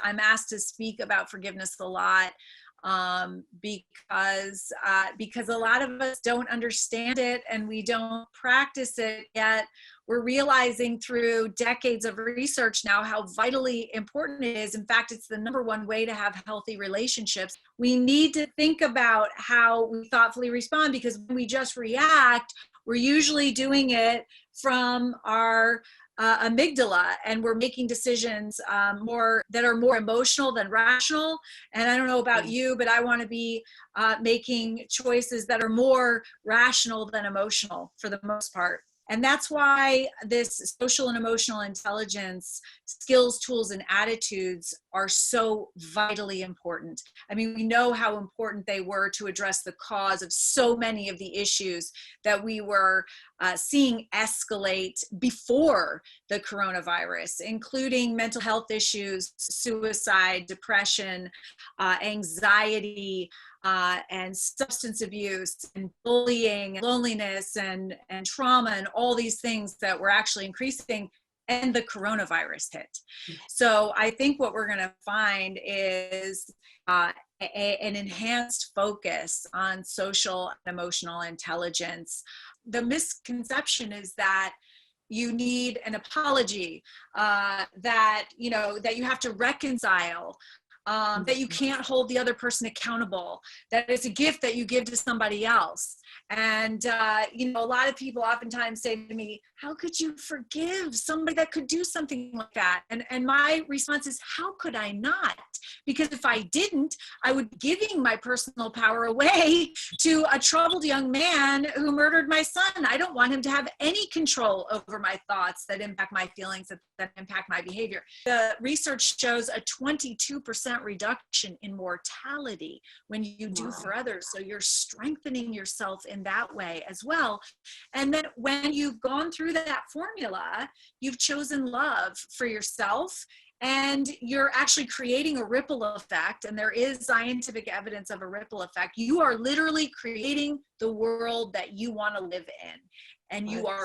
I'm asked to speak about forgiveness a lot because a lot of us don't understand it and we don't practice it yet. We're realizing through decades of research now how vitally important it is. In fact, it's the #1 way to have healthy relationships. We need to think about how we thoughtfully respond, because when we just react, we're usually doing it from our amygdala, and we're making decisions that are more emotional than rational. And I don't know about you, but I want to be making choices that are more rational than emotional for the most part. And that's why this social and emotional intelligence skills, tools, and attitudes are so vitally important. I mean, we know how important they were to address the cause of so many of the issues that we were seeing escalate before the coronavirus, including mental health issues, suicide, depression, anxiety, and substance abuse and bullying, loneliness and trauma, and all these things that were actually increasing, and the coronavirus hit. So I think what we're going to find is an enhanced focus on social and emotional intelligence. The misconception is that you need an apology, that you have to reconcile, that you can't hold the other person accountable, that it's a gift that you give to somebody else. And, a lot of people oftentimes say to me, how could you forgive somebody that could do something like that? And my response is, how could I not? Because if I didn't, I would be giving my personal power away to a troubled young man who murdered my son. I don't want him to have any control over my thoughts that impact my feelings, that impact my behavior. The research shows a 22% reduction in mortality when you do for others. So you're strengthening yourself in that way as well. And then when you've gone through that formula, you've chosen love for yourself, and you're actually creating a ripple effect. And there is scientific evidence of a ripple effect. You are literally creating the world that you want to live in, and you are